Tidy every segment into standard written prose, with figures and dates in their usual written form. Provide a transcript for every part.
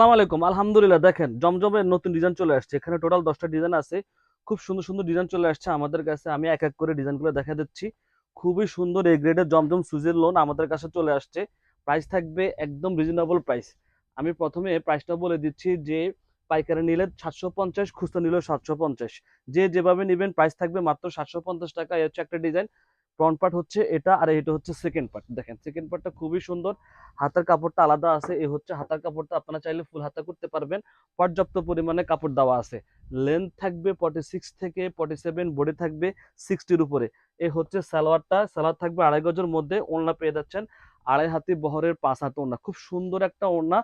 আসসালামু আলাইকুম। আলহামদুলিল্লাহ, দেখেন জমজমের নতুন ডিজাইন চলে আসছে। এখানে টোটাল 10টা ডিজাইন আছে। খুব সুন্দর সুন্দর ডিজাইন চলে আসছে আমাদের কাছে। আমি এক এক করে ডিজাইনগুলো দেখা দিচ্ছি। খুবই সুন্দর এ গ্রেডের জমজম সুজের লোন আমাদের কাছে চলে আসছে। প্রাইস থাকবে একদম রিজনেবল প্রাইস। আমি প্রথমে প্রাইসটা বলে দিচ্ছি যে পাইকারি নিলে 750, খুচরা নিলেও 750। যে যেভাবে নেবেন প্রাইস থাকবে মাত্র 750 টাকা। এই হচ্ছে একটা ডিজাইন। ফ্রন্ট পার্ট হচ্ছে এটা, আর এটা হচ্ছে সেকেন্ড পার্ট। দেখেন সেকেন্ড পার্টটা খুবই সুন্দর। হাতার কাপড়টা আলাদা আছে। এই হচ্ছে হাতার কাপড়টা, আপনারা চাইলে ফুল হাতা করতে পারবেন। পর্যাপ্ত পরিমাণে কাপড় দেওয়া আছে। লেন্থ থাকবে 46 থেকে 47, বডি থাকবে 60-র উপরে। এই হচ্ছে সালোয়ারটা। সালোয়ার থাকবে 2.5 গজের মধ্যে। ওড়না পেয়ে যাচ্ছেন 2.5 হাতি বহরের 5 হাত ওড়না। খুব সুন্দর একটা ওড়না,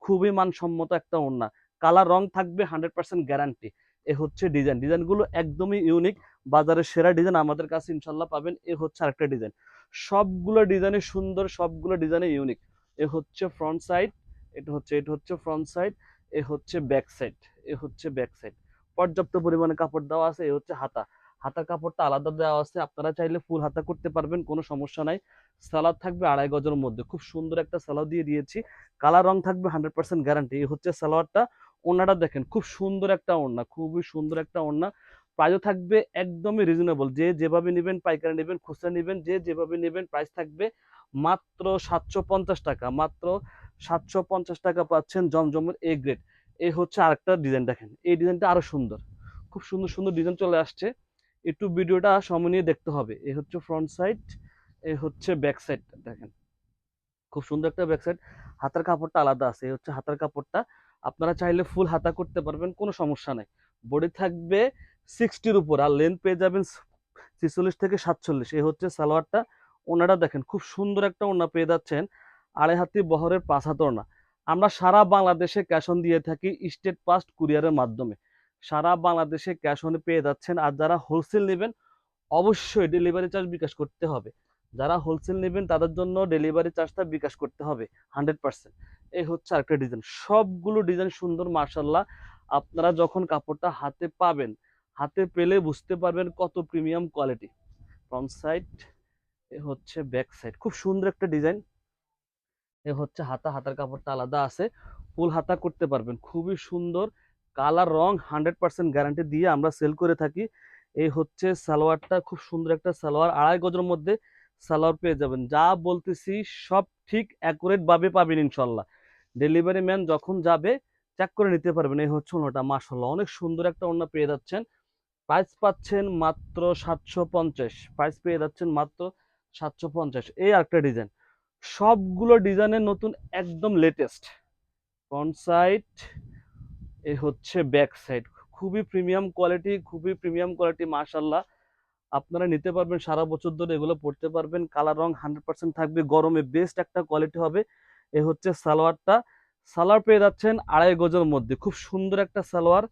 খুবই মানসম্মত একটা ওড়না। কালার রং থাকবে 100% গ্যারান্টি। এ হচ্ছে ডিজাইন। ডিজাইনগুলো একদমই ইউনিক। বাজারের সেরা ডিজাইন আমাদের কাছে ইনশাল্লাহ পাবেন। এ হচ্ছে আরেকটা ডিজাইন। সবগুলো ডিজাইনে সুন্দর, সবগুলো ডিজাইনে ইউনিক। এ হচ্ছে ফ্রন্ট সাইড, এটা হচ্ছে ফ্রন্ট সাইড, এ হচ্ছে ব্যাক সাইড, এ হচ্ছে ব্যাক সাইড। পর্যাপ্ত পরিমাণে কাপড় দেওয়া আছে। এ হচ্ছে হাতা। হাতার কাপড়টা আলাদা দেওয়া আছে। আপনারা চাইলে ফুল হাতা করতে পারবেন, কোনো সমস্যা নাই। সালোয়ার থাকবে 2.5 গজের মধ্যে। খুব সুন্দর একটা সালোয়ার দিয়ে দিয়েছি। কালার রং থাকবে 100% গ্যারান্টি। এই হচ্ছে সালোয়ারটা। ওড়নাটা দেখেন, খুব সুন্দর একটা ওড়না, খুবই সুন্দর একটা ওড়না। প্রাইসও থাকবে একদমই রিজনেবল। যে যেভাবে নেবেন, পাইকারি নেবেন, খুচরা নেবেন, যে যেভাবে নেবেন, প্রাইস থাকবে মাত্র 750 টাকা। মাত্র 750 টাকা পাচ্ছেন জমজমের এ গ্রেড। এই হচ্ছে আরেকটা ডিজাইন। দেখেন এই ডিজাইনটা আরো সুন্দর। খুব সুন্দর সুন্দর ডিজাইন চলে আসছে। একটু ভিডিওটা সময় নিয়ে দেখতে হবে। এই হচ্ছে ফ্রন্ট সাইড, এই হচ্ছে ব্যাক সাইড। দেখেন খুব সুন্দর একটা ব্যাক সাইড। হাতার কাপড়টা আলাদা আছে। এই হচ্ছে হাতার কাপড়টা। আপনারা চাইলে ফুল হাতা করতে পারবেন, কোনো সমস্যা নাই। বডি থাকবে 60-র উপর, আর লেন্থ পেয়ে যাবেন 46 থেকে 47। এই হচ্ছে সালোয়ারটা। ওনাটা দেখেন খুব সুন্দর একটা ওনা পেয়ে যাচ্ছেন। 2.5 হাতি বহরের 5 হাত ওনা। আমরা সারা বাংলাদেশে ক্যাশ অন দিয়ে থাকি, স্টেট ফাস্ট কুরিয়ারের মাধ্যমে। সারা বাংলাদেশে ক্যাশ অনে পেয়ে যাচ্ছেন। আর যারা হোলসেল নেবেন, অবশ্যই ডেলিভারি চার্জ বিকাশ করতে হবে। যারা হোলসেল নেবেন তাদের জন্য ডেলিভারি চার্জটা বিকাশ করতে হবে 100%। এই হচ্ছে আরেকটা ডিজাইন। সবগুলো ডিজাইন সুন্দর মার্শাল্লাহ। আপনারা যখন কাপড়টা হাতে পাবেন, হাতে পেলে বুঝতে পারবেন কত প্রিমিয়াম কোয়ালিটি। ফ্রন্ট সাইড, এ হচ্ছে ব্যাক সাইড। খুব সুন্দর একটা ডিজাইন। এ হচ্ছে হাতা। হাতার কাপড়টা আলাদা আছে। ফুল হাতা করতে পারবেন, খুবই সুন্দর। কালার রং 100% গ্যারান্টি দিয়ে আমরা সেল করে থাকি। এই হচ্ছে সালোয়ারটা। খুব সুন্দর একটা সালোয়ার। 2.5 গজের মধ্যে সালোয়ার পেয়ে যাবেন। যা বলতেছি সব ঠিক অ্যাকুরেট ভাবে পাবেন ইনশাল্লাহ। ডেলিভারি ম্যান যখন যাবে চেক করে নিতে পারবেন। এই হচ্ছে ওনাটা, মাশাল্লাহ অনেক সুন্দর একটা ওড়না পেয়ে যাচ্ছেন। প্রাইস পাচ্ছেন মাত্র 750। প্রাইস পেয়ে যাচ্ছেন মাত্র 750। এই আরেকটা ডিজাইন। সবগুলো ডিজাইনের নতুন, একদম লেটেস্ট। ফ্রন্ট সাইড, এ হচ্ছে ব্যাক সাইড। খুবই প্রিমিয়াম কোয়ালিটি, খুবই প্রিমিয়াম কোয়ালিটি মাশাল্লাহ। আপনারা নিতে পারবেন, সারা বছর ধরে এগুলো পড়তে পারবেন। কালার রং 100% থাকবে। গরমে বেস্ট একটা কোয়ালিটি হবে। এ হচ্ছে সালোয়ারটা। সালোয়ার পেয়ে যাচ্ছেন 2.5 গজের মধ্যে। খুব সুন্দর একটা সালোয়ার।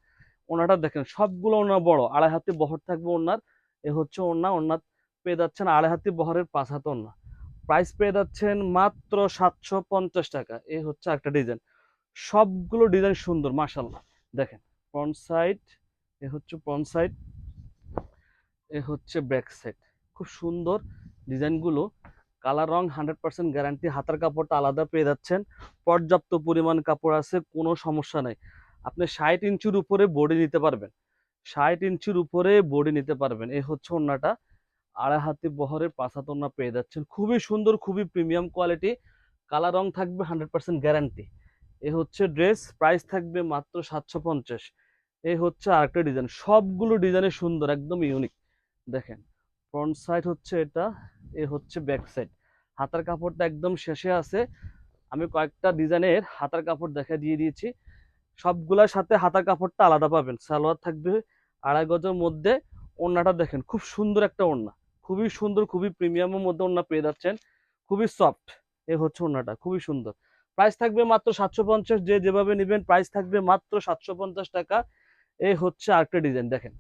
ওনাটা দেখেন, সবগুলো ওনা বড়। 2.5 হাতে বহর থাকবে ওনার। এ হচ্ছে ওনা। ওনা পেয়ে যাচ্ছেন 2.5 হাতে বহরের 5 হাত ওনা। প্রাইস পেয়ে যাচ্ছেন মাত্র 750 টাকা। এই হচ্ছে একটা ডিজাইন। সবগুলো ডিজাইন সুন্দর মাশাল্লাহ। দেখেন ফ্রন্ট সাইড, এ হচ্ছে ফ্রন্ট সাইড, এ হচ্ছে ব্যাক সাইড। খুব সুন্দর ডিজাইনগুলো। কালার রং 100% গ্যারান্টি। হাতার কাপড়টা আলাদা পেয়ে যাচ্ছেন। পর্যাপ্ত পরিমাণ কাপড় আছে, কোনো সমস্যা নাই। আপনি 60 ইঞ্চির উপরে বডি নিতে পারবেন। 60 ইঞ্চির উপরে বডি নিতে পারবেন। এই হচ্ছে ওড়নাটা। 2.5 হাতে বহরের 5 হাত ওড়না পেয়ে যাচ্ছেন। খুবই সুন্দর, খুবই প্রিমিয়াম কোয়ালিটি। কালার রং থাকবে 100% গ্যারান্টি। এ হচ্ছে ড্রেস। প্রাইস থাকবে মাত্র 750। এই হচ্ছে আরেকটা ডিজাইন। সবগুলো ডিজাইনে সুন্দর, একদম ইউনিক। দেখেন ফ্রন্ট সাইড হচ্ছে এটা, এ হচ্ছে ব্যাক সাইড। হাতার কাপড়টা একদম শেষে আছে। আমি কয়েকটা ডিজাইনের হাতার কাপড় দেখা দিয়ে দিয়েছি। সবগুলোর সাথে হাতার কাপড়টা আলাদা পাবেন। সালোয়ার থাকবে 2.5 গজের মধ্যে। ওড়নাটা দেখেন খুব সুন্দর একটা ওড়না। খুবই সুন্দর, খুবই প্রিমিয়ামের মধ্যে ওড়না পেয়ে যাচ্ছেন। খুবই সফট। এ হচ্ছে ওড়নাটা, খুবই সুন্দর। প্রাইস থাকবে মাত্র 750। যে যেভাবে নেবেন প্রাইস থাকবে মাত্র 750 টাকা। এই হচ্ছে আরেকটা ডিজাইন। দেখেন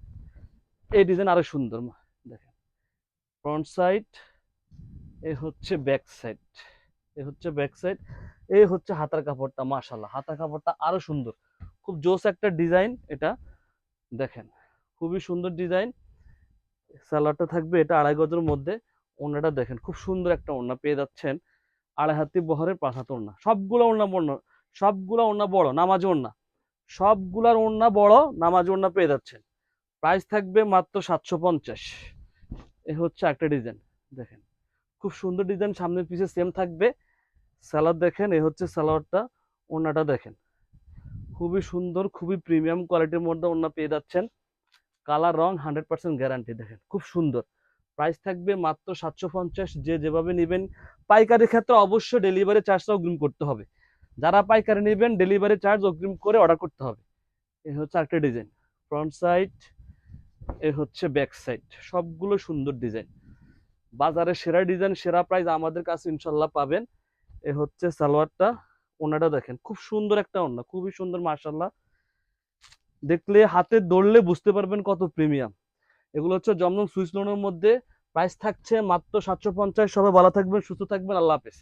এই ডিজাইন আরো সুন্দর। দেখেন ফ্রন্ট সাইড, এ হচ্ছে ব্যাক সাইড, এ হচ্ছে ব্যাক সাইড। এই হচ্ছে হাতার কাপড়টা। মাশাল্লাহ হাতার কাপড়টা আরো সুন্দর। খুব জোস একটা ডিজাইন এটা। দেখেন খুবই সুন্দর ডিজাইন। সালোয়ারটা থাকবে এটা 2.5 গজের মধ্যে। ওড়নাটা দেখেন খুব সুন্দর একটা ওড়না পেয়ে যাচ্ছেন। 2.5 হাতি বহরের 5 হাত ওড়না। সবগুলো ওড়না বর্ণ সবগুলা ওড়না বড় নামাজি ওড়না, সবগুলার ওড়না বড় নামাজি ওড়না পেয়ে যাচ্ছেন। প্রাইস থাকবে মাত্র 750। এ হচ্ছে একটা ডিজাইন, দেখেন খুব সুন্দর ডিজাইন, সামনের পিছে সেম থাকবে। সালোয়ার দেখেন, এ হচ্ছে সালোয়ারটা, ওড়নাটা দেখেন খুবই সুন্দর, খুবই প্রিমিয়াম কোয়ালিটির মধ্যে ওড়না পেয়ে যাচ্ছেন। কালার রং 100% গ্যারান্টি, দেখেন খুব সুন্দর। প্রাইস থাকবে মাত্র 750। যে যেভাবে নেবেন, পাইকারি ক্ষেত্রে অবশ্যই ডেলিভারি চার্জটা অগ্রিম করতে হবে। যারা পাইকারি নেবেন ডেলিভারি চার্জ অগ্রিম করে অর্ডার করতে হবে। এই হচ্ছে একটা ডিজাইন, ফ্রন্ট সাইড, এ হচ্ছে ব্যাক সাইড, সবগুলো সুন্দর ডিজাইন। বাজারে সেরা ডিজাইন, সেরা প্রাইস আমাদের কাছে ইনশাল্লাহ পাবেন। এ হচ্ছে সালোয়ারটা, ওনাটা দেখেন খুব সুন্দর একটা ওড়না, খুবই সুন্দর মাশাল্লাহ। দেখলে হাতে ধরলে বুঝতে পারবেন কত প্রিমিয়াম। এগুলো হচ্ছে জমজম সুইস লোনের মধ্যে। প্রাইস থাকছে মাত্র 750। সবাই ভালো থাকবেন, সুস্থ থাকবেন, আল্লাহ হাফেজ।